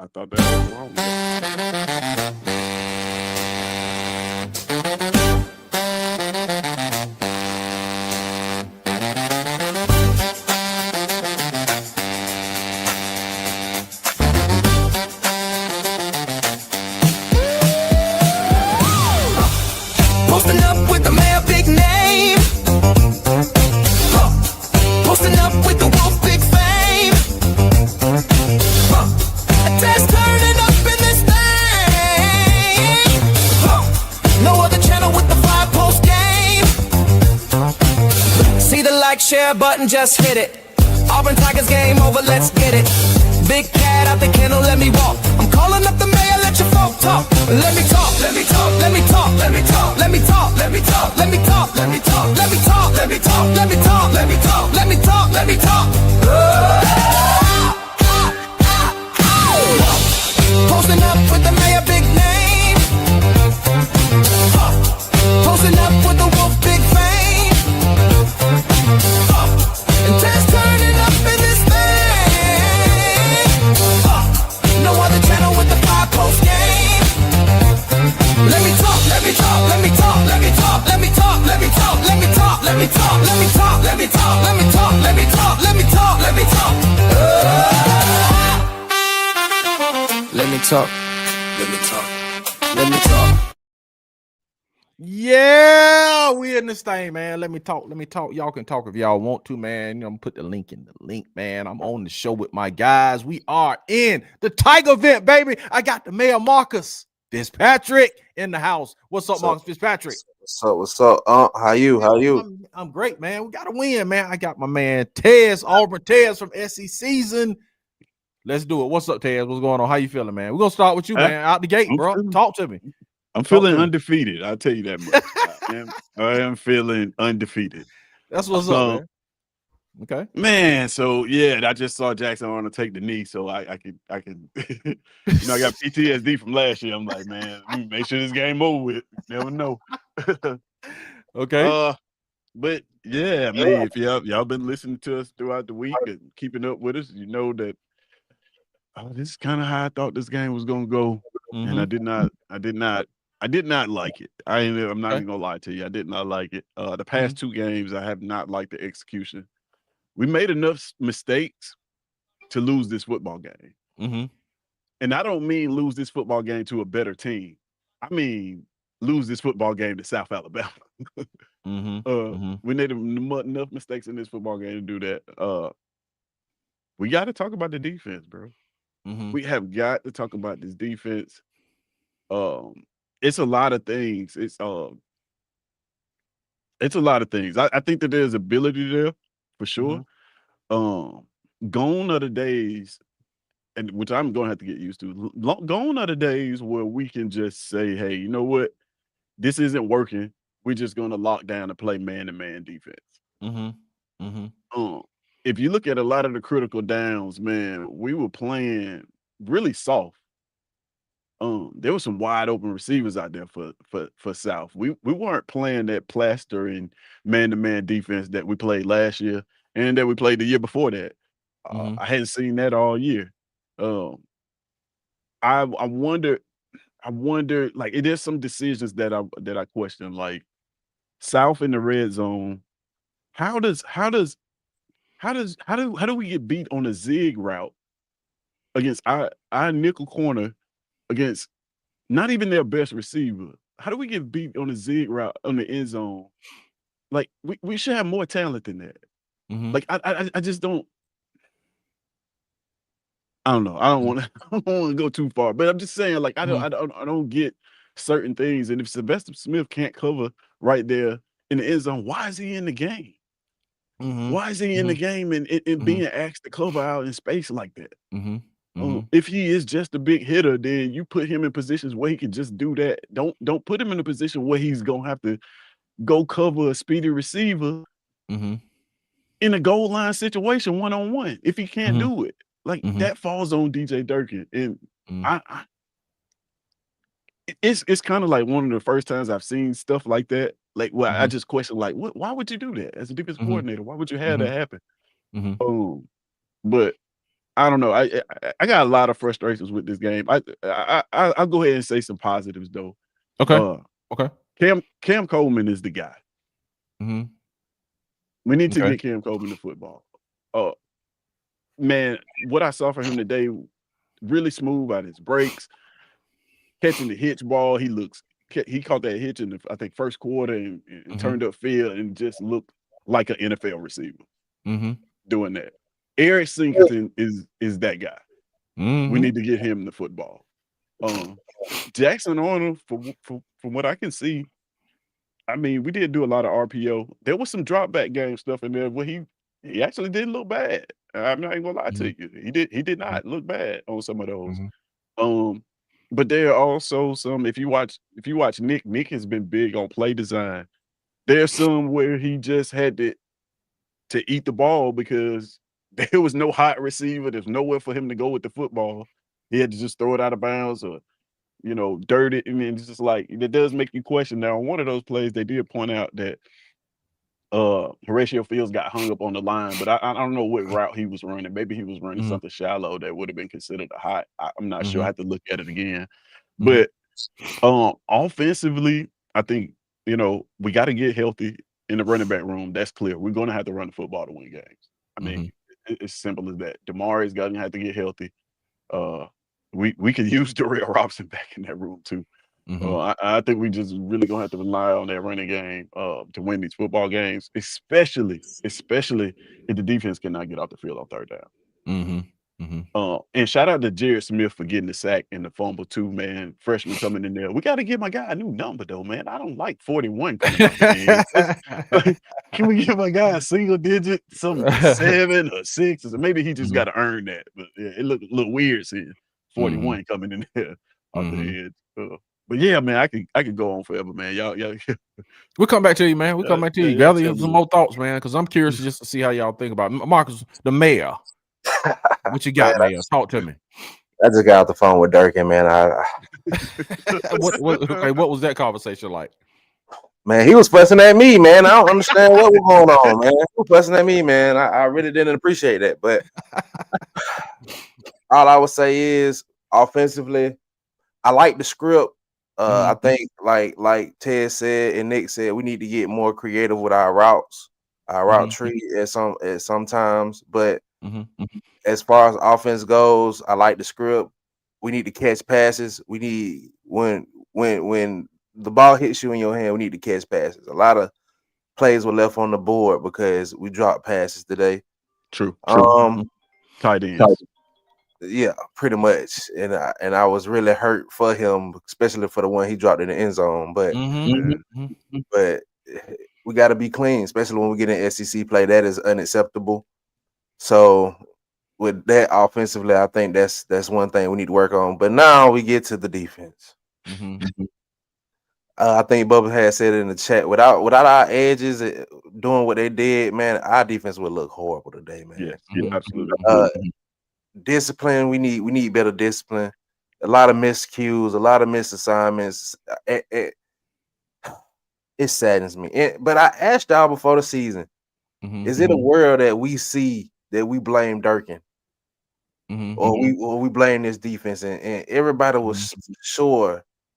I thought that was wrong. Posting up with the mayor, big name. Posting up with the wolf, big fame. Test turning up in this thing. No other channel with the 5 post game. See the like, share button, just hit it. Auburn Tigers game over, let's get it. Big cat out the kennel, let me walk. I'm calling up the mayor, let your folk talk. Let me talk, let me talk, let me talk, let me talk, let me talk, let me talk, let me talk, let me talk, let me talk, let me talk, let me talk, let me talk, let me talk, let me talk. Posting up with the mayor, big name. Posting up with the wolf, big fame. And just turning up in this thing. No other channel with the 5 post game. Let me talk, let me talk, let me talk, let me talk, let me talk, let me talk, let me talk, let me talk, let me talk, let me talk, let me talk, let me talk, let me talk, let me talk. Let me talk, let me talk, let me talk. Yeah, we in this thing, man. Let me talk. Let me talk. Y'all can talk if y'all want to, man. You know, I'm put the link in the link, man. I'm on the show with my guys. We are in the Tiger event, baby. I got the Mayor Marcus Fitzpatrick in the house. What's up, Marcus Fitzpatrick? What's up? What's up? How you? How you? I'm great, man. We got to win, man. I got my man Tez, Auburn Tez from SC Season. Let's do it. What's up, Tez? What's going on? How you feeling, man? We're gonna start with you, man. Out the gate, bro. Talk to me. I'm feeling undefeated. I'll tell you that much. I am feeling undefeated. That's what's up, man. Okay, man. So yeah, I just saw Jackson Arnold take the knee, so I can you know, I got PTSD from last year. I'm like, man, make sure this game over with. Never know. Okay. But yeah, I mean, if y'all been listening to us throughout the week and keeping up with us, you know that this is kind of how I thought this game was gonna go, and I did not like it. I'm not even gonna lie to you. I did not like it. The past 2 games, I have not liked the execution. We made enough mistakes to lose this football game. And I don't mean lose this football game to a better team. I mean lose this football game to South Alabama. We made enough mistakes in this football game to do that. We got to talk about the defense, bro. We have got to talk about this defense. It's a lot of things. It's a lot of things. I think that there's ability there for sure. Gone are the days, and which I'm gonna have to get used to. Gone are the days where we can just say, "Hey, you know what? This isn't working. We're just gonna lock down and play man-to-man defense." If you look at a lot of the critical downs, man, we were playing really soft. There were some wide open receivers out there for South. We weren't playing that plaster and man-to-man defense that we played last year and that we played the year before that. I hadn't seen that all year. I wonder, like, there's some decisions that I question, like South in the red zone. How do we get beat on a zig route against our nickel corner against not even their best receiver? How do we get beat on a zig route on the end zone? Like, we should have more talent than that. Like, I just don't. I don't know. I don't want to go too far, but I'm just saying, like, I don't get certain things. And if Sylvester Smith can't cover right there in the end zone, why is he in the game? Why is he in the game and being asked to cover out in space like that? If he is just a big hitter, then you put him in positions where he can just do that. Don't put him in a position where he's gonna have to go cover a speedy receiver in a goal line situation one-on-one if he can't do it. Like, that falls on DJ Durkin. And it's kind of like one of the first times I've seen stuff like that. Like, well, I just question, like, why would you do that as a defense coordinator? Why would you have that happen? But I don't know. I got a lot of frustrations with this game. I'll go ahead and say some positives though. Okay. Okay. Cam Coleman is the guy. Mm-hmm. We need to get Cam Coleman to football. Man, what I saw from him today, really smooth on his breaks, catching the hitch ball. He caught that hitch in the, I think, first quarter and turned up field and just looked like an NFL receiver doing that. Eric Singleton is that guy. We need to get him the football. Jackson Arnold, from what I can see, I mean, we did do a lot of RPO. There was some drop back game stuff in there where he actually didn't look bad. I'm not even gonna lie to you. He did not look bad on some of those. But there are also some, if you watch Nick has been big on play design. There's some where he just had to eat the ball because there was no hot receiver. There's nowhere for him to go with the football. He had to just throw it out of bounds or, dirt it. I mean, it's just like, it does make you question. Now, on one of those plays, they did point out that Horatio Fields got hung up on the line, but I don't know what route he was running. Maybe he was running something shallow that would have been considered a hot. I'm not sure. I have to look at it again. But offensively, I think, we got to get healthy in the running back room. That's clear. We're going to have to run the football to win games. I mean, it's simple as that. Damari's going to have to get healthy. We could use Darrell Robinson back in that room too. I think we just really gonna have to rely on that running game to win these football games, especially if the defense cannot get off the field on third down. And shout out to Jared Smith for getting the sack and the fumble too, man. Freshman coming in there. We got to give my guy a new number though, man. I don't like 41 coming out the end. Can we give my guy a single digit, some 7 or 6? Or maybe he just got to earn that. But yeah, it looked a little weird seeing 41 coming in there off the edge. But yeah, man, I could go on forever, man. Y'all. We'll come back to you, man. We'll come back to you. Gather some more thoughts, man, because I'm curious just to see how y'all think about it. Marcus, the mayor. What you got, man? Talk to me. I just got off the phone with Durkin, man. What was that conversation like? Man, he was fussing at me, man. I don't understand what was going on, man. He was fussing at me, man. I really didn't appreciate that. But all I would say is, offensively, I like the script. I think, like Ted said and Nick said, we need to get more creative with our routes, our route tree at sometimes. But as far as offense goes, I like the script. We need to catch passes. We need when the ball hits you in your hand, we need to catch passes. A lot of plays were left on the board because we dropped passes today. True. Tight ends. Yeah, pretty much. And I was really hurt for him, especially for the one he dropped in the end zone. But but we got to be clean, especially when we get in SEC play. That is unacceptable. So with that offensively, I think that's one thing we need to work on. But now we get to the defense. I think Bubba had said it in the chat. Without our edges doing what they did, man, our defense would look horrible today, man. Yeah, absolutely. Discipline. We need better discipline. A lot of miscues, a lot of misassignments. It saddens me. But I asked y'all before the season, is it a world that we see that we blame Durkin? Or we blame this defense? And everybody was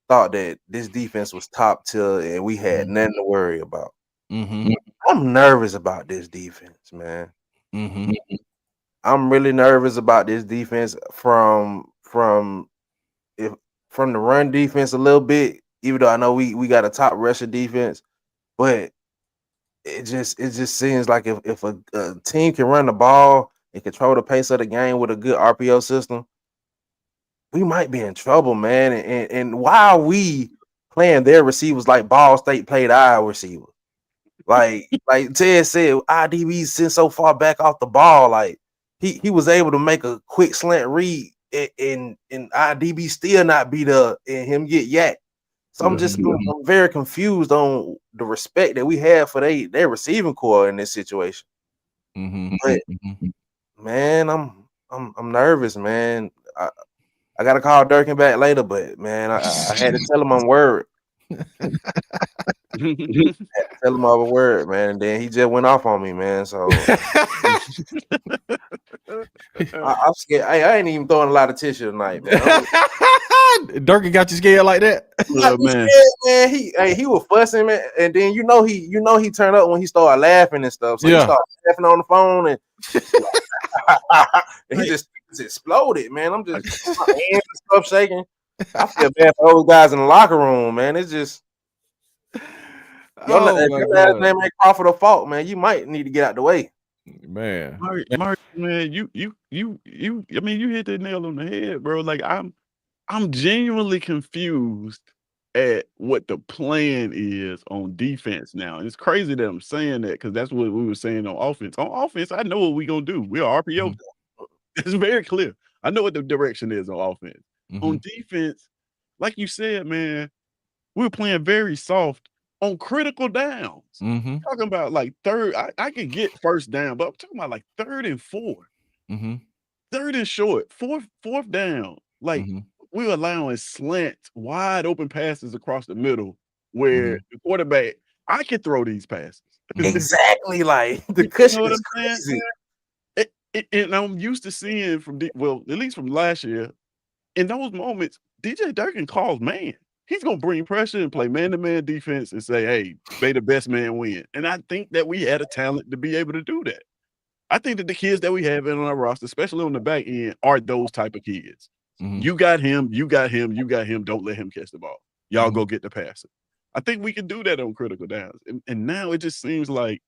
thought that this defense was top tier and we had nothing to worry about. I'm nervous about this defense, man. I'm really nervous about this defense from the run defense a little bit, even though I know we got a top rusher defense, but it just seems like if a team can run the ball and control the pace of the game with a good RPO system, we might be in trouble, man. And why are we playing their receivers like Ball State played our receivers? Like Ted said, IDB sitting so far back off the ball, like he was able to make a quick slant read and IDB still not beat up and him get yacked. So I'm very confused on the respect that we have for their receiving core in this situation. But man, I'm nervous, man. I gotta call Durkin back later, but man, I had to tell him I'm worried. Tell him all a word, man. And then he just went off on me, man. So I'm scared. I ain't even throwing a lot of tissue tonight, man. Durkin got you scared like that? Man. Scared, man. He was fussing, man. And then he turned up when he started laughing and stuff. So he started laughing on the phone and, and he just exploded, man. I'm just my hands and stuff shaking. I feel bad for those guys in the locker room, man. It's just if your name ain't Crawford or Fault, man, you might need to get out the way. Man. Mark, man, you I mean, you hit the nail on the head, bro. Like I'm genuinely confused at what the plan is on defense now. And it's crazy that I'm saying that because that's what we were saying on offense. On offense, I know what we're gonna do. We're RPO. It's very clear. I know what the direction is on offense. On defense, like you said, man, we're playing very soft on critical downs. Talking about like third, I can get first down, but I'm talking about like 3rd and 4. 3rd and short, fourth down. Like we're allowing slant, wide open passes across the middle where the quarterback, I can throw these passes. Exactly, like the cushion is crazy. And I'm used to seeing at least from last year, in those moments, DJ Durkin calls man. He's gonna bring pressure and play man-to-man defense and say, "Hey, may the best man win." And I think that we had a talent to be able to do that. I think that the kids that we have in our roster, especially on the back end, are those type of kids. You got him, you got him, you got him. Don't let him catch the ball. Y'all go get the passer. I think we can do that on critical downs. And now it just seems like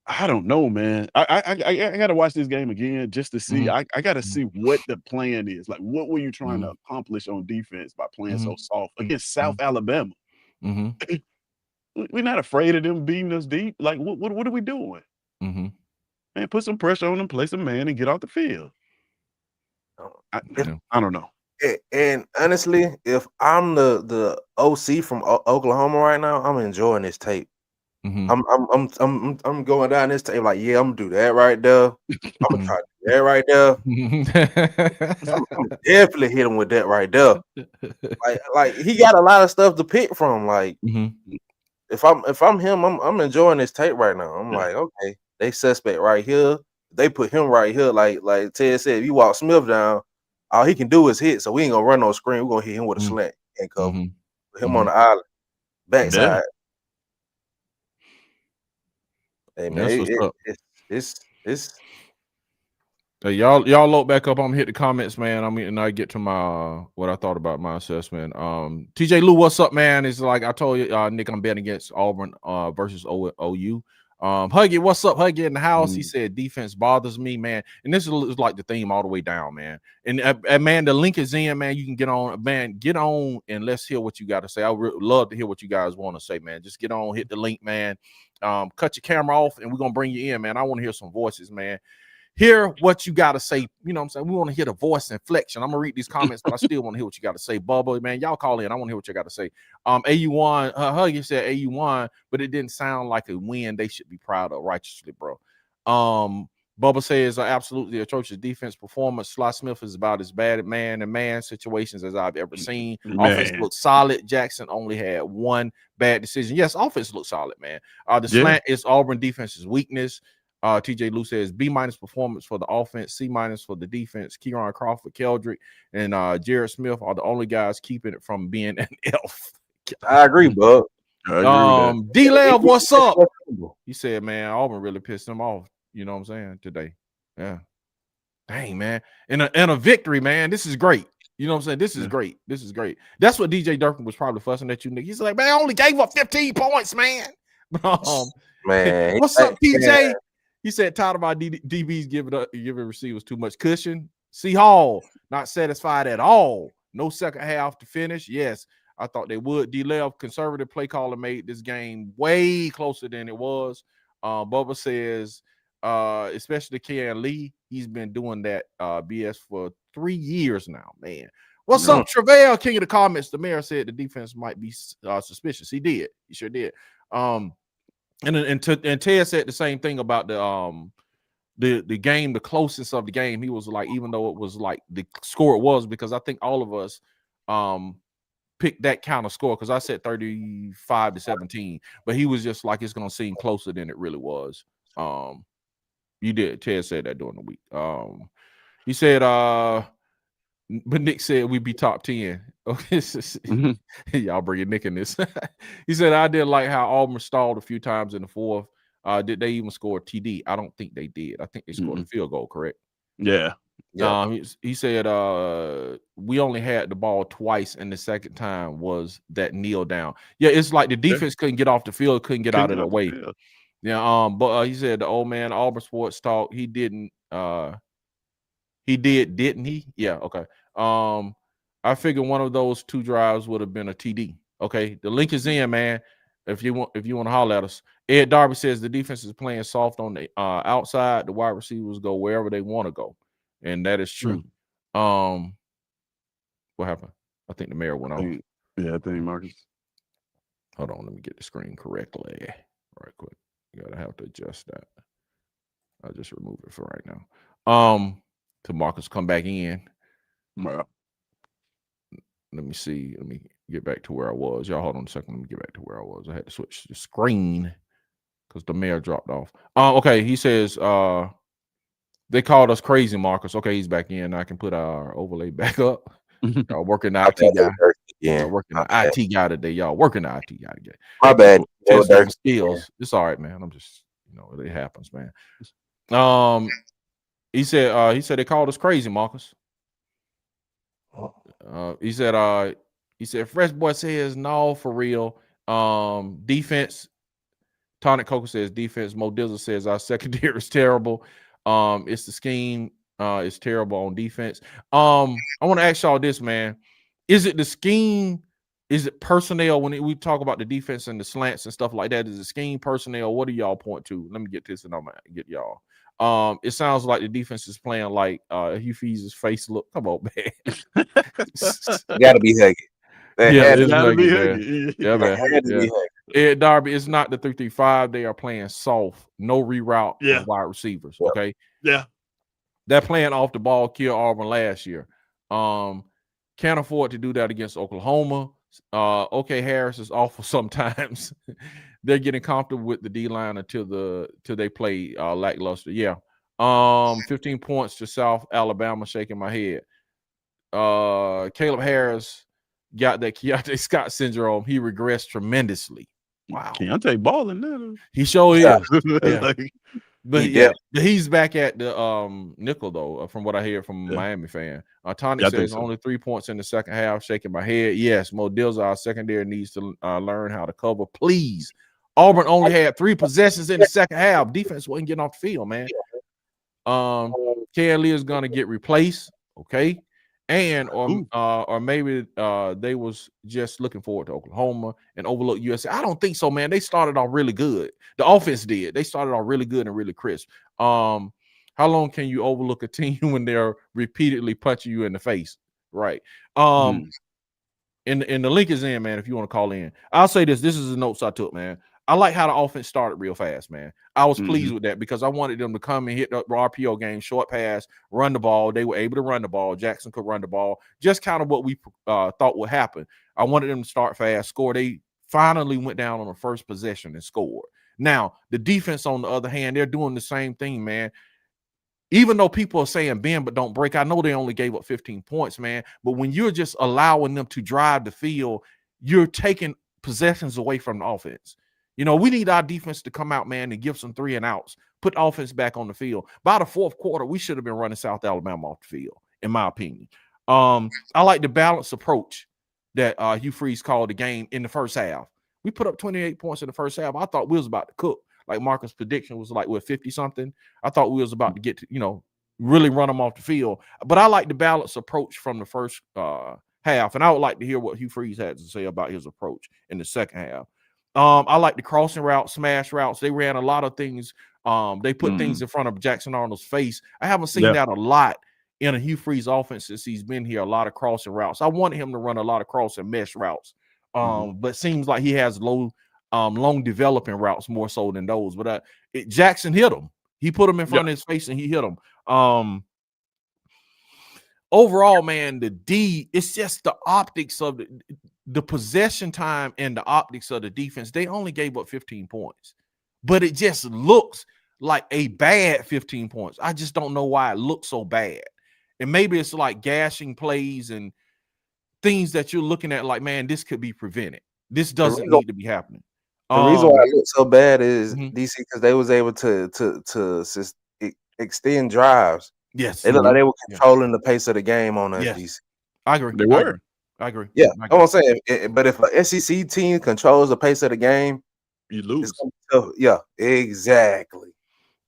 I don't know, man. I got to watch this game again just to see. I got to see what the plan is. Like, what were you trying to accomplish on defense by playing so soft against South Alabama? We're not afraid of them beating us deep. Like, what are we doing? Man, put some pressure on them, play some man, and get off the field. I don't know. And honestly, if I'm the OC from Oklahoma right now, I'm enjoying this tape. I'm going down this tape like, yeah, I'm gonna do that right there. I'm gonna try to do that right there. I'm definitely hit him with that right there. Like he got a lot of stuff to pick from. Like if I'm him, I'm enjoying this tape right now. I'm like, okay, they suspect right here. They put him right here. Like Ted said, if you walk Smith down, all he can do is hit. So we ain't gonna run no screen. We're gonna hit him with a slant and cover. Put him on the island, backside. Hey man, it's hey, y'all load back up. I'm gonna hit the comments, man. I get to my what I thought about my assessment. TJ Lou, what's up, man? It's like I told you, Nick, I'm betting against Auburn versus OU. Huggy, what's up? Huggy in the house. He said defense bothers me, man. And this is like the theme all the way down, man. And man, the link is in, man. You can get on, man. Get on and let's hear what you got to say. I would love to hear what you guys want to say, man. Just get on, hit the link, man. Cut your camera off, and we're gonna bring you in, man. I want to hear some voices, man. Hear what you got to say. You know what I'm saying? We want to hear the voice inflection. I'm going to read these comments, but I still want to hear what you got to say. Bubba, man, y'all call in. I want to hear what you got to say. AU1, Huggy said AU1, but it didn't sound like a win they should be proud of righteously, bro. Bubba says absolutely atrocious defense performance. Sly Smith is about as bad at man-to-man situations as I've ever seen. Offense looked solid. Jackson only had one bad decision. Yes, offense looked solid, man. The slant is Auburn defense's weakness. TJ Lou says B- performance for the offense, C- for the defense. Kieran Crawford, Keldrick, and Jared Smith are the only guys keeping it from being an F. I agree, bub. D-Lev, what's up? He said, man, Auburn really pissed him off. You know what I'm saying? Today. Yeah. Dang, man. And a victory, man. This is great. You know what I'm saying? This is great. This is great. That's what DJ Durkin was probably fussing at you, Nick. He's like, man, I only gave up 15 points, man. Man. What's up, PJ? Man. He said, tired of our DBs giving receivers too much cushion. C. Hall, not satisfied at all. No second half to finish. Yes, I thought they would. D-Lev, conservative play caller, made this game way closer than it was. Bubba says, especially Ken Lee, he's been doing that BS for 3 years now, man. What's up, Travell? King of the comments. The mayor said the defense might be suspicious. He did. He sure did. And Ted said the same thing about the game, the closest of the game. He was like, even though it was like the score it was, because I think all of us pick that kind of score because I said 35-17, but he was just like it's gonna seem closer than it really was. You did. Ted said that during the week. He said, but Nick said we'd be top 10. Okay, y'all bringing Nick in this. He said I did like how Auburn stalled a few times in the fourth. Did they even score a TD? I don't think they did. I think they scored a field goal, correct? Yeah. He said we only had the ball twice, and the second time was that kneel down. Yeah, it's like the defense couldn't get off the field, couldn't get out of the way. Yeah, but he said the old man Auburn Sports Talk, he didn't didn't he? Yeah, okay. I figured one of those 2 drives would have been a TD. Okay, the link is in, man. If you want to holler at us. Ed Darby says the defense is playing soft on the outside. The wide receivers go wherever they want to go, and that is true. What happened? I think the mayor went off. Yeah, I think Marcus. Hold on, let me get the screen correctly. Right quick. You gotta have to adjust that. I'll just remove it for right now. To Marcus come back in. Wow. Let me see. Let me get back to where I was. Y'all hold on a second. Let me get back to where I was. I had to switch the screen because the mayor dropped off. Okay, he says they called us crazy, Marcus. Okay, he's back in. I can put our overlay back up. Y'all working the IT guy. Yeah, working the IT guy today. Y'all working the IT guy today. My bad. Skills. Yeah. It's all right, man. I'm just, it happens, man. He said they called us crazy, Marcus. He said Fresh Boy says no for real. Defense. Tonic Coco says defense. Mo Dizzle says our secondary is terrible. It's the scheme. It's terrible on defense. I want to ask y'all this, man. Is it the scheme? Is it personnel? When we talk about the defense and the slants and stuff like that, is it scheme, personnel? What do y'all point to? Let me get this and I'm gonna get y'all. It sounds like the defense is playing like Hugh Freeze's face look. Come on, man. Gotta be Huggy. Yeah, it's gotta be Huggy. Yeah, man. Ed Darby, it's not the 3-3-5. They are playing soft, no reroute of wide receivers. Okay. Yeah. They're playing off the ball, kill Auburn last year. Can't afford to do that against Oklahoma. OK Harris is awful sometimes. They're getting comfortable with the D-line until they play lackluster. Yeah. 15 points to South Alabama, shaking my head. Caleb Harris got that Keontae Scott syndrome. He regressed tremendously. Wow. Keontae balling now. He sure is. Yeah. But he's back at the nickel though, from what I hear from a Miami fan. Tony says only 3 points in the second half, shaking my head. Yes, Mo Dizzle, our secondary needs to learn how to cover, please. Auburn only had 3 possessions in the second half. Defense wasn't getting off the field, man. Kelly is gonna get replaced, okay? And or maybe they was just looking forward to Oklahoma and overlook USA. I don't think so, man. They started off really good. The offense did. They started off really good and really crisp. How long can you overlook a team when they're repeatedly punching you in the face? Right. And the link is in, man, if you want to call in. I'll say this. This is the notes I took, man. I like how the offense started real fast, man. I was pleased with that because I wanted them to come and hit the RPO game, short pass, run the ball. They were able to run the ball. Jackson could run the ball. Just kind of what we thought would happen. I wanted them to start fast, score. They finally went down on the first possession and scored. Now, the defense, on the other hand, they're doing the same thing, man. Even though people are saying bend but don't break, I know they only gave up 15 points, man. But when you're just allowing them to drive the field, you're taking possessions away from the offense. We need our defense to come out, man, and give some 3 and outs, put the offense back on the field. By the fourth quarter, we should have been running South Alabama off the field, in my opinion. I like the balanced approach that Hugh Freeze called the game in the first half. We put up 28 points in the first half. I thought we was about to cook. Like Marcus' prediction was like, 50-something. I thought we was about to get to, really run them off the field. But I like the balanced approach from the first half. And I would like to hear what Hugh Freeze had to say about his approach in the second half. I like the crossing routes, smash routes. They ran a lot of things. They put things in front of Jackson Arnold's face. I haven't seen that a lot in a Hugh Freeze offense since he's been here, a lot of crossing routes. I wanted him to run a lot of crossing mesh routes. But seems like he has long developing routes more so than those. But Jackson hit him. He put him in front of his face and he hit him. Overall, man, it's just the optics of the possession time and the optics of the defense, they only gave up 15 points, but it just looks like a bad 15 points. I just don't know why it looks so bad. And maybe it's like gashing plays and things that you're looking at like, man, this could be prevented. This doesn't need to be happening. The reason why it looks so bad is DC, because they was able to extend drives. Yes. They look like they were controlling the pace of the game on us, DC. I agree. They were. I agree. Yeah, I'm saying, but if an SEC team controls the pace of the game, you lose. Yeah, exactly.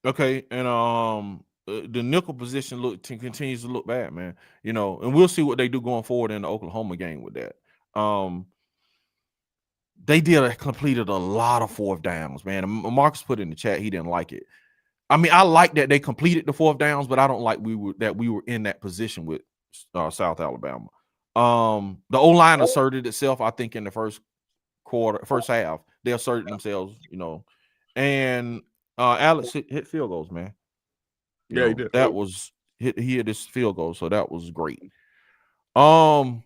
Okay, and the nickel position continues to look bad, man. You know, and we'll see what they do going forward in the Oklahoma game with that. They completed a lot of fourth downs, man. And Marcus put in the chat he didn't like it. I mean, I like that they completed the fourth downs, but I don't like we were in that position with South Alabama. The O-line asserted itself, I think, in the first half. They asserted themselves, you know, and Alex hit field goals, man. Yeah, he did. That was he hit his field goal, so that was great. So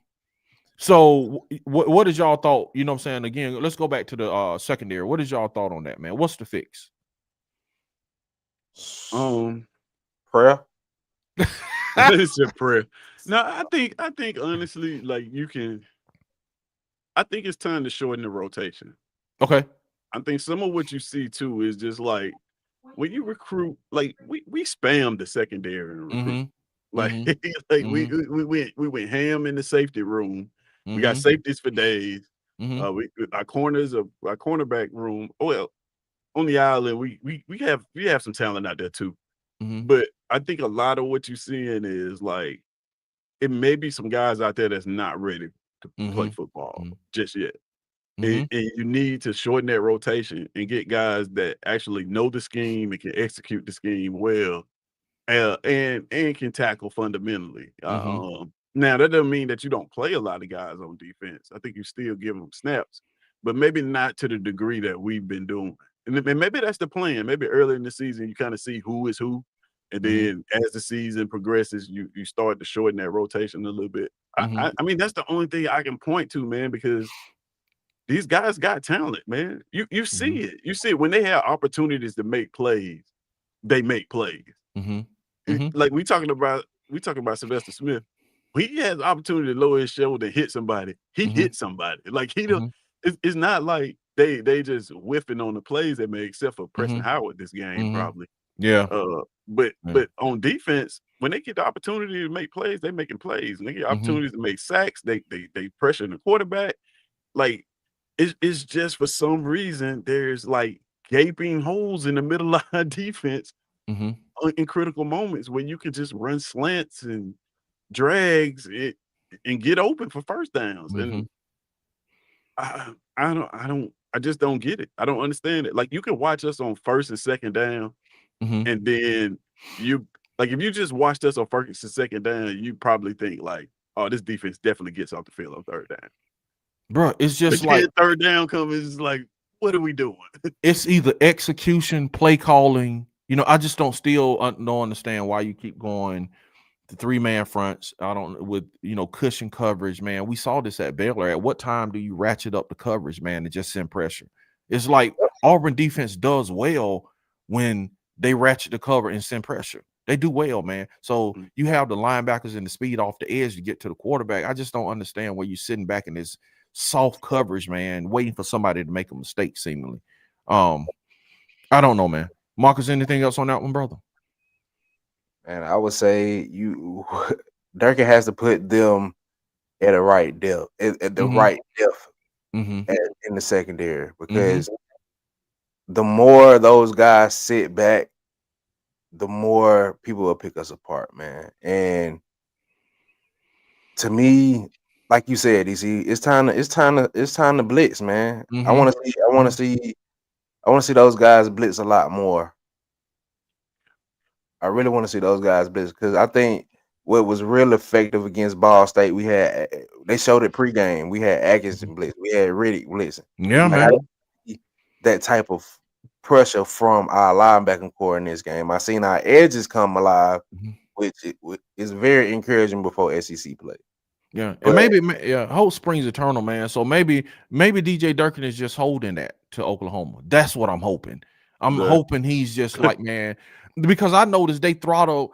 what is y'all thought? You know what I'm saying? Again, let's go back to the secondary. What is y'all thought on that, man? What's the fix? Prayer. It's a prayer. No, I think honestly, like I think it's time to shorten the rotation. Okay. I think some of what you see too is just like when you recruit, like we spam the secondary and recruit. Like, we went ham in the safety room. We got safeties for days. Our cornerback room. Well, on the island, we have some talent out there too. But I think a lot of what you're seeing is like it may be some guys out there that's not ready to play football just yet. And you need to shorten that rotation and get guys that actually know the scheme and can execute the scheme well, and can tackle fundamentally. Now that doesn't mean that you don't play a lot of guys on defense. I think you still give them snaps, but maybe not to the degree that we've been doing. And maybe that's the plan. Maybe early in the season you kind of see who is who, and then as the season progresses, you start to shorten that rotation a little bit. I mean, that's the only thing I can point to, man, because these guys got talent, man. You see it. You see it when they have opportunities to make plays, they make plays. Like we talking about Sylvester Smith. He has the opportunity to lower his shoulder and hit somebody. He hit somebody. Like he don't. It's not like they just whiffing on the plays they make, except for Preston Howard this game probably. Yeah. But on defense, when they get the opportunity to make plays, they making plays. And they get opportunities to make sacks. They pressure the quarterback. Like it's just for some reason there's like gaping holes in the middle line defense in critical moments where you can just run slants and drags and get open for first downs. And I just don't get it. I don't understand it. Like you can watch us on first and second down, and then if you just watched us on first and second down, you probably think like, oh, this defense definitely gets off the field on third down. Bro, it's just like third down comes, it's like, what are we doing? It's either execution, play calling. You know, I just don't understand why you keep going the 3-man fronts. I don't with cushion coverage, man. We saw this at Baylor. At what time do you ratchet up the coverage, man, and just send pressure? It's like Auburn defense does well when they ratchet the cover and send pressure. They do well, man. So you have the linebackers and the speed off the edge to get to the quarterback. I just don't understand where you're sitting back in this soft coverage, man, waiting for somebody to make a mistake, seemingly. I don't know, man. Marcus, anything else on that one, brother? And I would say Durkin has to put them at a right depth, at the right depth in the secondary, because the more those guys sit back, the more people will pick us apart, man. And to me, like you said, DC, it's time to blitz, man. I want to see those guys blitz a lot more. I really want to see those guys blitz, because I think what was real effective against Ball State, they showed it pregame. We had Atkinson blitz, we had Riddick blitzing. Yeah, man. That type of pressure from our linebacking core in this game. I seen our edges come alive, which is very encouraging before SEC play. Yeah, and But maybe hope springs eternal, man. So maybe DJ Durkin is just holding that to Oklahoma. That's what I'm hoping. I'm hoping he's just like, man, because I noticed they throttled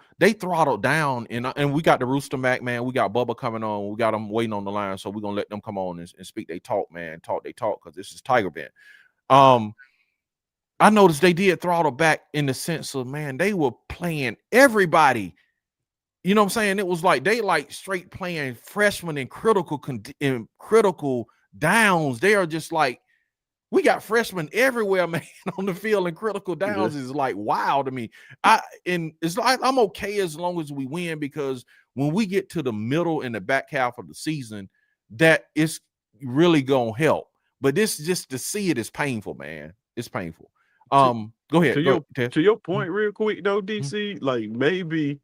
down, and we got the Rooster Mac, man. We got Bubba coming on. We got them waiting on the line, so we're gonna let them come on and speak. They talk, man. Talk because this is Tiger Bent. I noticed they did throttle back in the sense of, man, they were playing everybody. You know what I'm saying? It was like they like straight playing freshmen in critical downs. They are just like, we got freshmen everywhere, man, on the field, and critical downs is like wow to me. And it's like I'm okay as long as we win, because when we get to the middle and the back half of the season, that is really gonna help. But this, just to see it, is painful, man. It's painful. Go ahead. To your point, real quick though, DC, like maybe,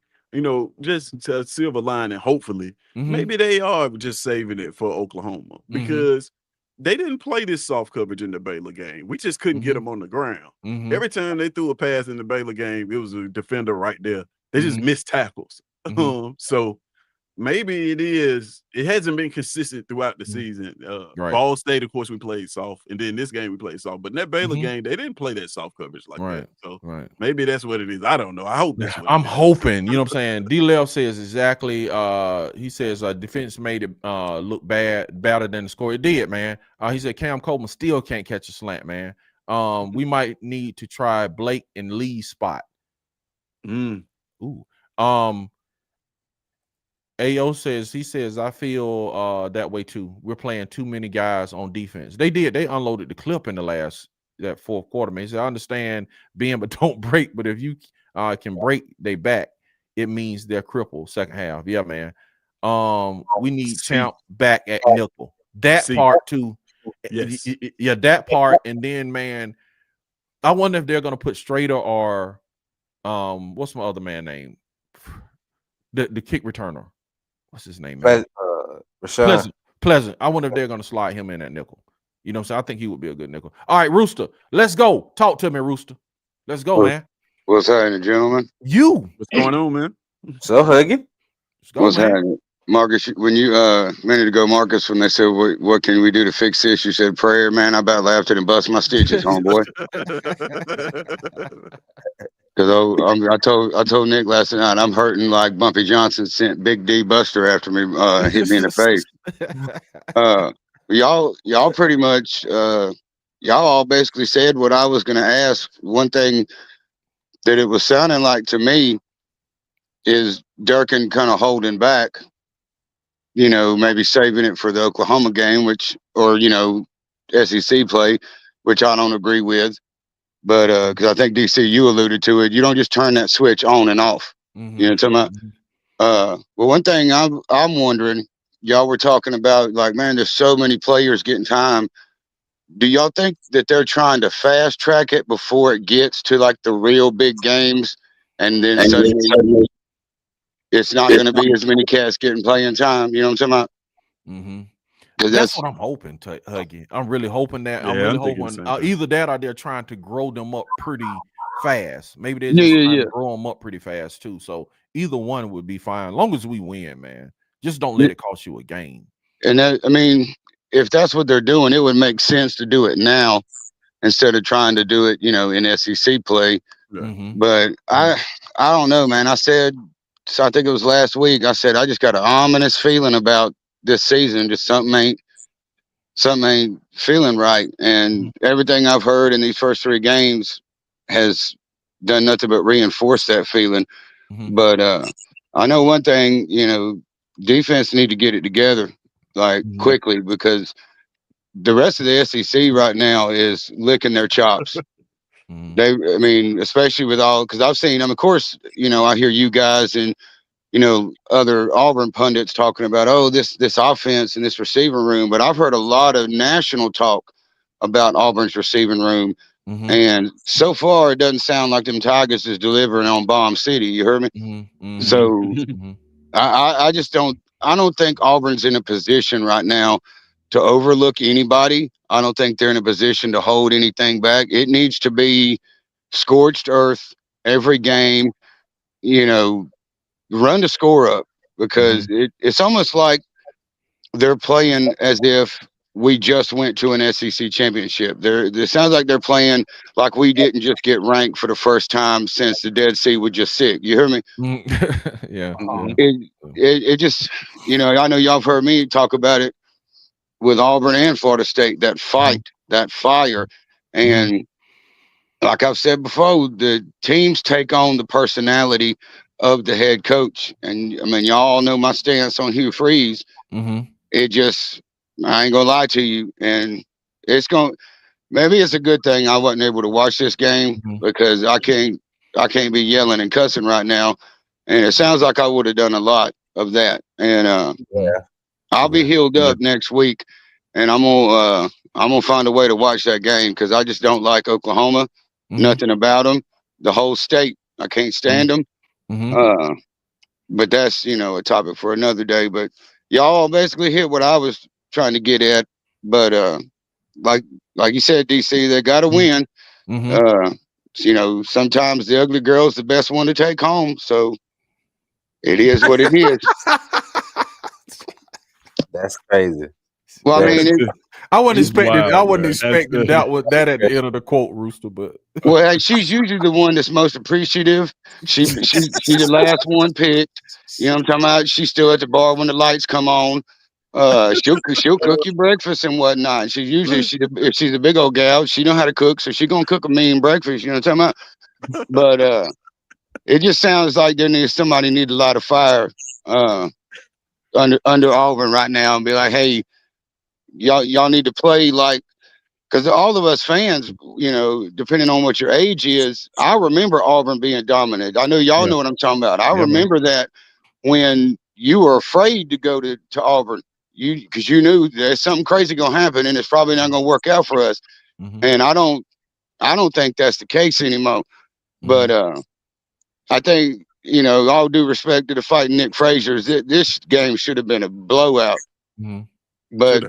just to silver lining, hopefully, maybe they are just saving it for Oklahoma, because they didn't play this soft coverage in the Baylor game. We just couldn't get them on the ground. Every time they threw a pass in the Baylor game, it was a defender right there. They just missed tackles. So maybe it hasn't been consistent throughout the season. Ball State, of course, we played soft, and then this game we played soft. But in that Baylor game, they didn't play that soft coverage like that. So maybe that's what it is. I don't know. I hope that's what I'm hoping. You know what I'm saying? D-Lev says exactly. He says defense made it look better than the score. It did, man. He said Cam Coleman still can't catch a slant, man. We might need to try Blake and Lee's spot. Ooh. AO says, I feel that way too. We're playing too many guys on defense. They unloaded the clip in that fourth quarter, man. He said, I understand being, but don't break. But if you can break they back, it means they're crippled second half. Yeah, man. We need Champ back at nickel. That part too. Yes. Yeah, that part. And then, man, I wonder if they're gonna put Strader or what's my other man name? The kick returner. What's his name? Pleasant. I wonder if they're going to slide him in at nickel. You know what I'm saying? I think he would be a good nickel. All right, Rooster, let's go. Talk to me, Rooster. Let's go, man. What's happening, gentlemen? What's going on, man? So, Huggy. What's happening? Marcus, when you a minute ago, Marcus, when they said, what can we do to fix this? You said prayer, man. I about laughed and bust my stitches, homeboy. Because I told Nick last night I'm hurting like Bumpy Johnson sent Big D Buster after me, hit me in the face. Y'all pretty much y'all all basically said what I was going to ask. One thing that it was sounding like to me is Durkin kind of holding back, maybe saving it for the Oklahoma game, or SEC play, which I don't agree with. But because I think DC, you alluded to it, you don't just turn that switch on and off. You know what I'm talking about? Well, one thing I'm wondering, y'all were talking about, like, man, there's so many players getting time. Do y'all think that they're trying to fast track it before it gets to like the real big games, and then suddenly it's not going to be as many cats getting playing time? You know what I'm talking about? That's what I'm hoping, Huggy. I'm really hoping that. I'm really hoping either that or they're trying to grow them up pretty fast. Maybe they're just trying to grow them up pretty fast too. So either one would be fine, as long as we win, man. Just don't let it cost you a game. And that, I mean, if that's what they're doing, it would make sense to do it now instead of trying to do it, in SEC play. But I don't know, man. I said, so I think it was last week, I said I just got an ominous feeling about this season. Just something ain't feeling right, and everything I've heard in these first 3 games has done nothing but reinforce that feeling. But I know one thing, defense need to get it together like quickly, because the rest of the SEC right now is licking their chops. Especially with all, because I've seen them, of course, I hear you guys and other Auburn pundits talking about, this offense and this receiving room. But I've heard a lot of national talk about Auburn's receiving room. And so far, it doesn't sound like them Tigers is delivering on Bomb City. You heard me? So I just don't think Auburn's in a position right now to overlook anybody. I don't think they're in a position to hold anything back. It needs to be scorched earth every game, run the score up, because it's almost like they're playing as if we just went to an SEC championship. It sounds like they're playing like we didn't just get ranked for the first time since the Dead Sea was just sick. You hear me? Yeah. It just, I know y'all have heard me talk about it with Auburn and Florida State, that fight, that fire. And like I've said before, the teams take on the personality of the head coach. And I mean, y'all know my stance on Hugh Freeze. It just, I ain't gonna lie to you. And maybe it's a good thing I wasn't able to watch this game because I can't be yelling and cussing right now. And it sounds like I would have done a lot of that. And I'll be healed up next week, and I'm gonna find a way to watch that game because I just don't like Oklahoma. Nothing about them. The whole state, I can't stand them. But that's a topic for another day. But y'all basically hit what I was trying to get at. But like you said, DC, they got to win. Sometimes the ugly girl's the best one to take home. So it is what it is. That's crazy. Well, I mean, I wasn't expecting. Wild, I wasn't man. expecting that was that at the end of the quote, Rooster. But well, she's usually the one that's most appreciative. She's the last one picked. You know what I'm talking about? She's still at the bar when the lights come on. She'll cook you breakfast and whatnot. She's usually if she's a big old gal, she know how to cook, so she gonna cook a mean breakfast. You know what I'm talking about? But it just sounds like somebody need to light a fire under Auburn right now and be like, hey, y'all need to play like, because all of us fans, depending on what your age is, I remember Auburn being dominant. I know y'all know what I'm talking about. I remember that when you were afraid to go to Auburn, because you knew there's something crazy gonna happen and it's probably not gonna work out for us. And I don't think that's the case anymore. But I think, all due respect to the fighting Nick Frazier, this game should have been a blowout. But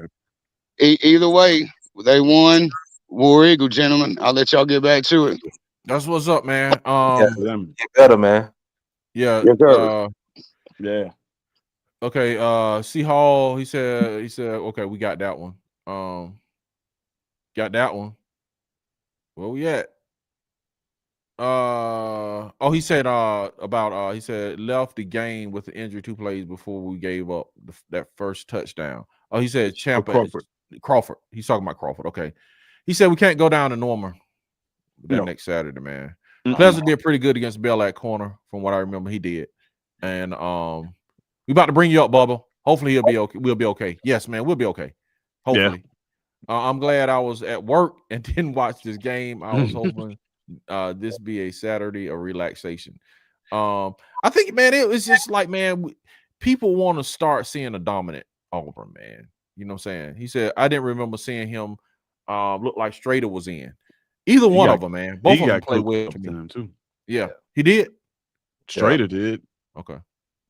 either way, they won. War Eagle, gentlemen. I'll let y'all get back to it. that's what's up, man. Get better, man. Yeah. Yeah. Okay. C Hall. He said. Okay, we got that one. Got that one. Where we at? He said about he said left the game with the injury 2 plays before we gave up that first touchdown. Oh, he said Crawford. He's talking about Crawford. Okay. He said we can't go down to Norman next Saturday, man. Pleasant did pretty good against Bell at corner, from what I remember. He did. And we about to bring you up, Bubba. Hopefully he'll be okay. We'll be okay. Yes, man, we'll be okay. Hopefully. I'm glad I was at work and didn't watch this game. I was hoping this be a Saturday of relaxation. I think, man, it was just like, man, people want to start seeing a dominant Auburn, man. You know what I'm saying? He said, I didn't remember seeing him look like Strader was in. Either one of them, man. Both of them played well to me. Too. Yeah, he did. Strader did. Okay.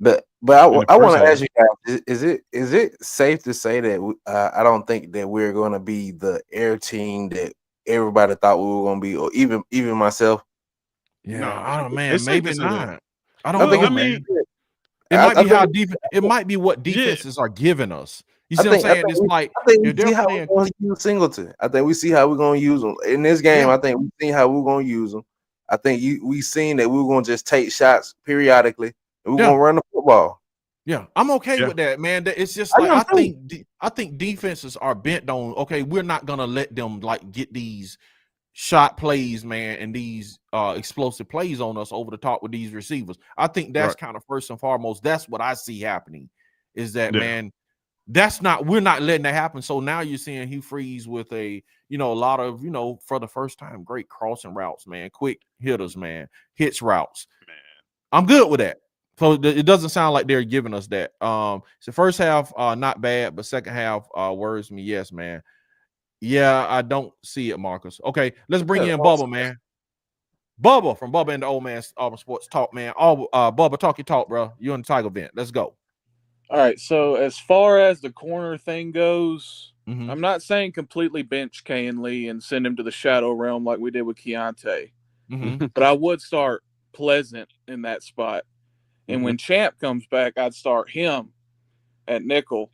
But I want to ask you guys: is it safe to say that I don't think that we're going to be the air team that everybody thought we were going to be, or even myself? Yeah, No, I don't, man. Maybe not. I don't know. I mean, it might be how deep. It might be what defenses are giving us. You see what I'm saying? It's like I think we see how we're going to use Singleton. I think we see how we're going to use them in this game. I think we see how we're going to use them. I think we seen that we were going to just take shots periodically. We're gonna run the football. Yeah, I'm okay with that, man. It's just like I think defenses are bent on. Okay, we're not gonna let them like get these shot plays, man, and these explosive plays on us over the top with these receivers. I think that's kind of first and foremost. That's what I see happening. Is that man? We're not letting that happen. So now you're seeing Hugh Freeze with a lot of for the first time great crossing routes, man, quick hitters, man, hitch routes. Man, I'm good with that. So it doesn't sound like they're giving us that. So first half, not bad, but second half worries me. Yes, man. Yeah, I don't see it, Marcus. Okay, let's bring in Bubba, man. Bubba from Bubba and the Old Man Auburn Sports Talk, man. Bubba, talk your talk, bro. You're in the Tiger event. Let's go. All right. So as far as the corner thing goes, I'm not saying completely bench Canley and send him to the shadow realm like we did with Keontae, but I would start Pleasant in that spot. And when Champ comes back, I'd start him at nickel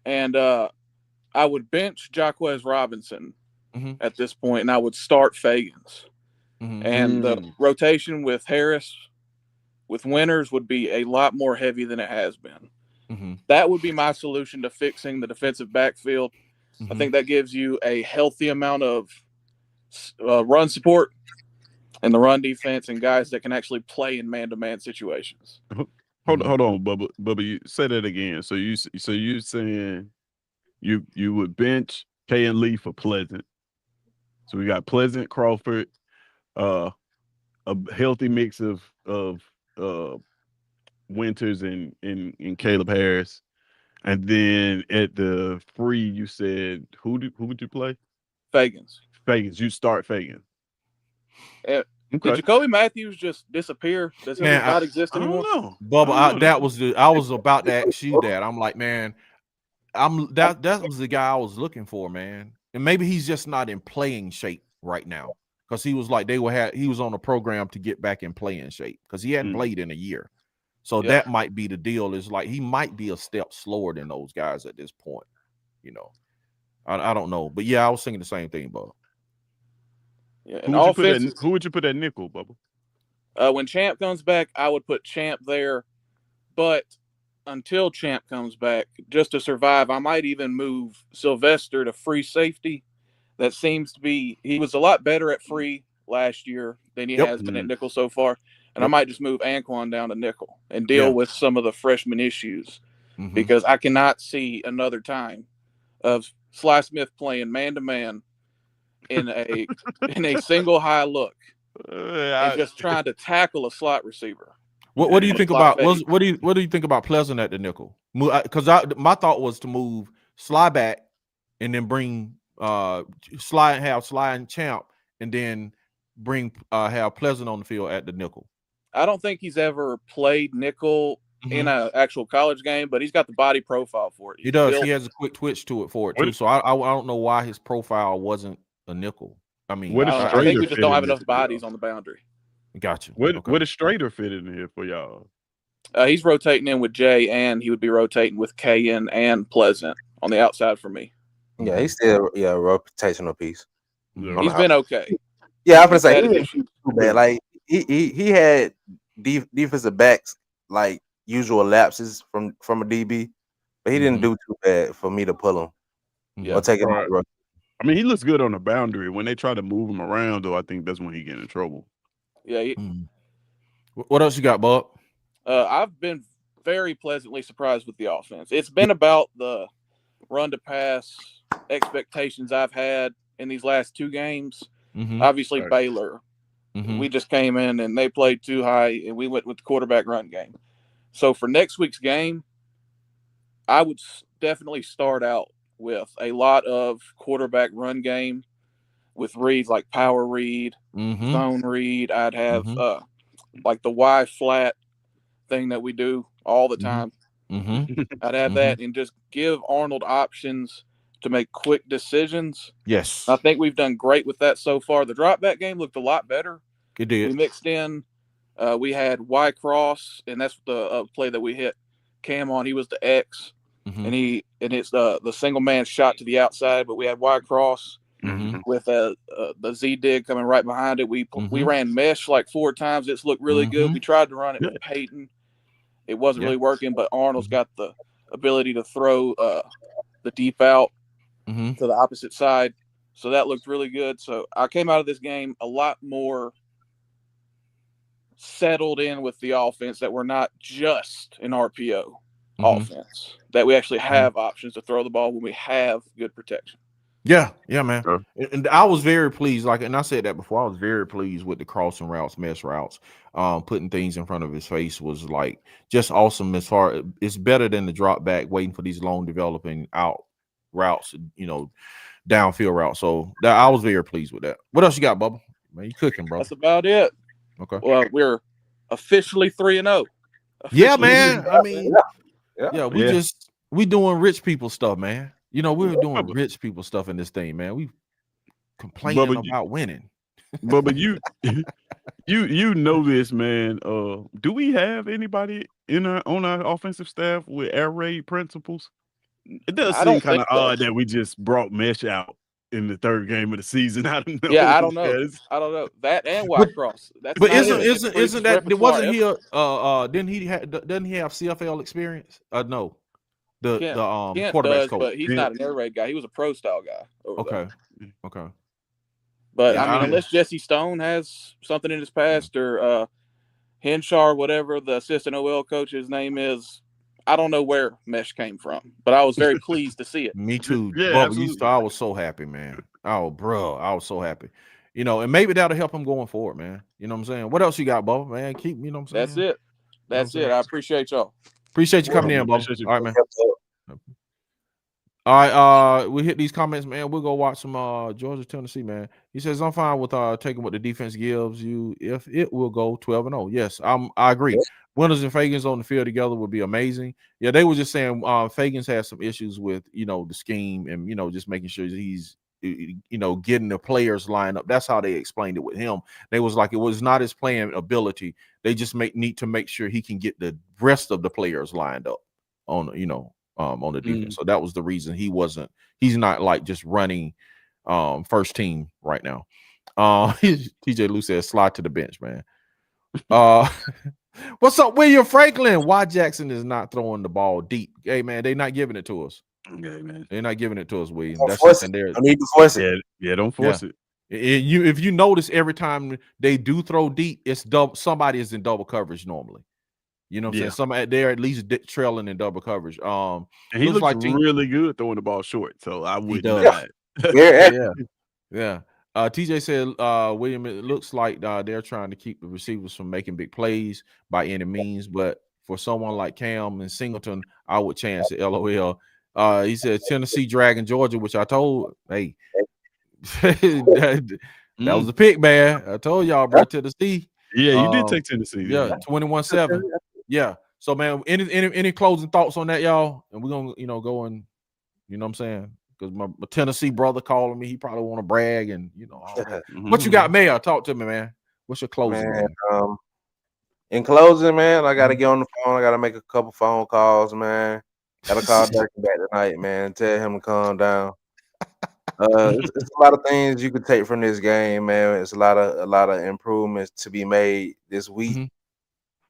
And I would bench Jacquez Robinson at this point, and I would start Fagans. And the rotation with Harris, with Winters, would be a lot more heavy than it has been. That would be my solution to fixing the defensive backfield. I think that gives you a healthy amount of run support in the run defense and guys that can actually play in man-to-man situations. Hold on, Bubba. Bubba, you say that again. So you saying you would bench K and Lee for Pleasant. So we got Pleasant, Crawford, a healthy mix of Winters and Caleb Harris. And then at the free, you said who would you play? Fagans. You start Fagans. Did Jacoby Matthews just disappear? Does he not exist anymore? I don't know. Bubba, I was about to ask you that. I'm like, man, that was the guy I was looking for, man. And maybe he's just not in playing shape right now, because he was like he was on a program to get back in playing shape because he hadn't played in a year. So that might be the deal. Is like he might be a step slower than those guys at this point. You know, I don't know, but yeah, I was thinking the same thing, Bubba. Yeah, who would you put at nickel, Bubba? When Champ comes back, I would put Champ there, but until Champ comes back, just to survive, I might even move Sylvester to free safety. That seems to be, he was a lot better at free last year than he has been at nickel so far. And I might just move Anquan down to nickel and deal with some of the freshman issues, because I cannot see another time of Sly Smith playing man-to-man in a single high look and just trying to tackle a slot receiver. What do you think about what do you think about Pleasant at the nickel? Because my thought was to move Sly back and then bring Sly and Champ, and then bring have Pleasant on the field at the nickel. I don't think he's ever played nickel in an actual college game, but he's got the body profile for it. He does. He has a quick twitch to it too. So I don't know why his profile wasn't a nickel. I mean, I think we just don't have enough bodies on the boundary. Gotcha. What is Strader fit in here for y'all? He's rotating in with Jay, and he would be rotating with Kayan and Pleasant on the outside for me. Yeah, he's still a rotational piece. He's been okay. Yeah, I'm gonna say he didn't shoot too bad. Like he had defensive backs like usual lapses from a DB, but he didn't do too bad for me to pull him. Yeah, or take it out. I mean, he looks good on the boundary. When they try to move him around, though, I think that's when he get in trouble. Yeah. What else you got, Bob? I've been very pleasantly surprised with the offense. It's been about the run to pass expectations I've had in these last two games. Obviously, Baylor. We just came in and they played too high, and we went with the quarterback run game. So for next week's game, I would definitely start out with a lot of quarterback run game with reads like power read, zone read. I'd have like the Y flat thing that we do all the time. I'd have that and just give Arnold options to make quick decisions. Yes. I think we've done great with that so far. The drop back game looked a lot better. It did. We mixed in, we had Y cross, and that's the play that we hit Cam on. He was the X, and it's the single man shot to the outside, but we had Y cross with the Z dig coming right behind it. We ran mesh like 4 times. It's looked really good. We tried to run it with Peyton. It wasn't really working, but Arnold's got the ability to throw the deep out to the opposite side. So that looked really good. So I came out of this game a lot more settled in with the offense, that we're not just an RPO offense, that we actually have options to throw the ball when we have good protection. Yeah, man. And I was very pleased, and I said that before, I was very pleased with the crossing routes, mesh routes. Putting things in front of his face was like just awesome. As far, it's better than the drop back, waiting for these long developing out routes, downfield routes. So I was very pleased with that. What else you got, Bubba? Man, you cooking, bro? That's about it. Okay. Well, we're officially 3-0. Yeah, man. I mean, we doing rich people stuff, man. We're doing rich people stuff in this thing, man. We complaining about winning. But you know this, man. Do we have anybody on our offensive staff with air raid principles? It does I seem don't kind of think so. odd that we just brought Mesh out in the 3rd game of the season. I don't know. Yeah, I don't know. Yes. I don't know that and Whitecross. That's But not isn't that repertoire wasn't he ever. doesn't he have CFL experience? No. The Kent quarterback's does, coach. but he's not an air raid guy. He was a pro style guy over there. Okay. But Yeah, I mean, unless Jesse Stone has something in his past or Henshaw, whatever the assistant OL coach's name is, I don't know where Mesh came from. But I was very pleased to see it. Me too. Yeah, Bubba, absolutely. I was so happy, man. Oh, bro, I was so happy. You know, and maybe that'll help him going forward, man. You know what I'm saying? What else you got, Bubba? Man, keep, you know what I'm saying? That's it. That's it. I appreciate y'all. Appreciate you coming in, Bubba. All right, man. All right, we hit these comments, man. We'll go watch some Georgia, Tennessee, man. He says, I'm fine with taking what the defense gives you if it will go 12-0. Yes, I agree. Winters and Fagans on the field together would be amazing. Yeah, they were just saying Fagans has some issues with, the scheme and, just making sure that he's, getting the players lined up. That's how they explained it with him. They was like, it was not his playing ability. They just need to make sure he can get the rest of the players lined up on the defense. So that was the reason he's not like just running first team right now. TJ Lou says slide to the bench, man. What's up, William Franklin? Why Jackson is not throwing the ball deep? Hey man, they're not giving it to us. Okay, man. They're not giving it to us, William. Don't That's force something there. I need to force it. Yeah, don't force it. If you notice, every time they do throw deep, it's somebody is in double coverage normally. You know what I'm saying? Somebody they're at least trailing in double coverage. And he looks like really good throwing the ball short, so I would not. Yeah. TJ said, William, it looks like they're trying to keep the receivers from making big plays by any means, but for someone like Cam and Singleton, I would chance it. LOL. He said Tennessee dragging Georgia, which I told, hey, that was the pick, man. I told y'all, bro, Tennessee. Yeah, you did take Tennessee. Yeah, 21-7. Yeah. So, man, any closing thoughts on that, y'all? And we're gonna, go and, you know what I'm saying? Because my Tennessee brother calling me, he probably want to brag and all that. What you got, Mayor? Talk to me, man. What's your closing? Man, in closing, man, I gotta get on the phone. I gotta make a couple phone calls, man. Gotta call Durkin back tonight, man. Tell him to calm down. It's a lot of things you could take from this game, man. It's a lot of improvements to be made this week.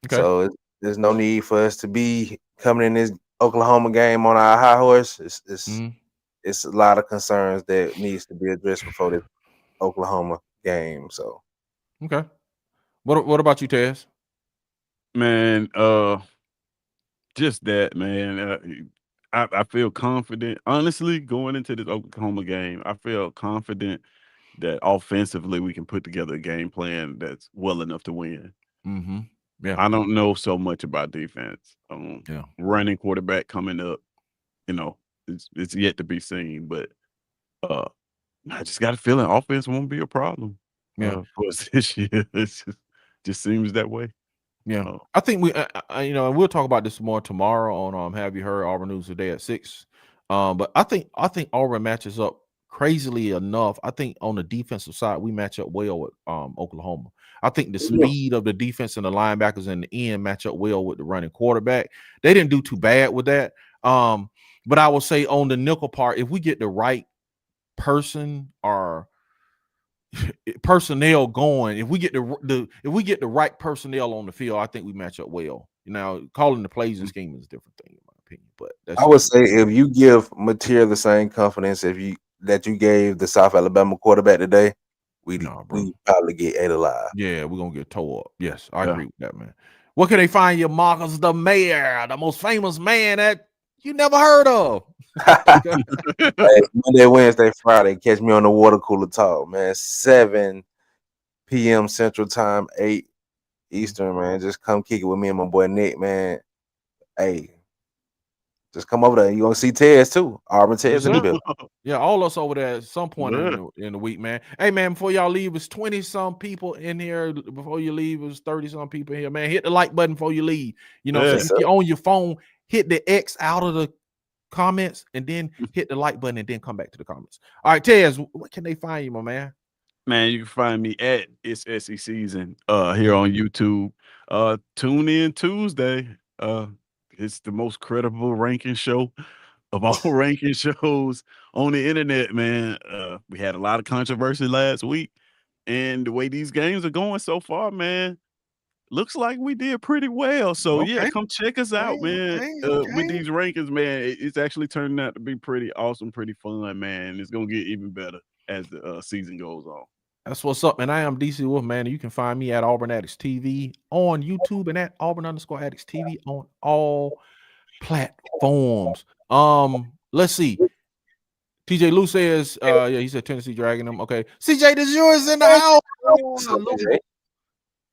Okay. So there's no need for us to be coming in this Oklahoma game on our high horse. It's a lot of concerns that needs to be addressed before this Oklahoma game. So okay. What about you, Taz? Man, just that, man. I feel confident. Honestly, going into this Oklahoma game, I feel confident that offensively we can put together a game plan that's well enough to win. Yeah. I don't know so much about defense. Running quarterback coming up, it's yet to be seen. But I just got a feeling offense won't be a problem. Yeah, for us this year. It just seems that way. Yeah, I think we, and we'll talk about this more tomorrow on Have You Heard Auburn News Today at 6. But I think Auburn matches up crazily enough. I think on the defensive side we match up well with Oklahoma. I think the speed of the defense and the linebackers in the end match up well with the running quarterback. They didn't do too bad with that. But I will say on the nickel part, if we get the right person or personnel going, if we get the right personnel on the field, I think we match up well. Now, calling the plays and scheme is a different thing in my opinion. But I would say if you give Mateer the same confidence that you gave the South Alabama quarterback today, we probably get 8 alive. Yeah, we're gonna get tore up. Yes, I agree with that, man. What can they find you, Marcus the Mayor, the most famous man that you never heard of? Hey, Monday, Wednesday, Friday, catch me on the Water Cooler Talk, man. 7 p.m. Central Time, 8 Eastern, man. Just come kick it with me and my boy Nick, man. Hey, just come over there. You're gonna see Tez too. Auburn Tez in the building. Yeah, all us over there at some point in the week, man. Hey, man, before y'all leave, it's 20-some people in here. Before you leave, it was 30-some people here, man. Hit the like button before you leave. You know, so if you're on your phone, hit the X out of the comments and then hit the like button and then come back to the comments. All right, Tez, what can they find you, my man? Man, you can find me at It's SEC Season here on YouTube. Tune in Tuesday. It's the most credible ranking show of all ranking shows on the internet, man. We had a lot of controversy last week, and the way these games are going so far, man, looks like we did pretty well. So yeah, come check us out, man. With these rankings, man, it's actually turning out to be pretty awesome, pretty fun, man. It's gonna get even better as the season goes on. That's what's up, man. I am DC Wolf, man. You can find me at Auburn Addicts-TV on YouTube and at Auburn_Addicts-TV on all platforms. Let's see. TJ Lou says, yeah, he said Tennessee dragging them. Okay. CJ, this yours in the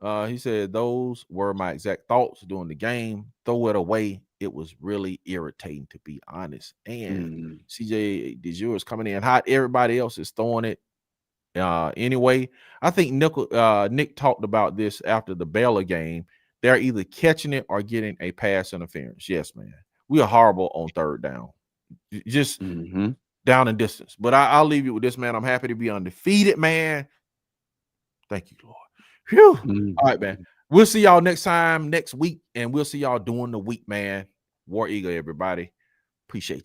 house. He said those were my exact thoughts during the game. Throw it away. It was really irritating, to be honest. And CJ, this yours coming in hot. Everybody else is throwing it. Anyway, I think Nick talked about this after the Baylor game. They're either catching it or getting a pass interference. Yes, man. We are horrible on third down. Just down in distance. But I'll leave you with this, man. I'm happy to be undefeated, man. Thank you, Lord. Phew. All right, man. We'll see y'all next time, next week, and we'll see y'all during the week, man. War Eagle, everybody. Appreciate you.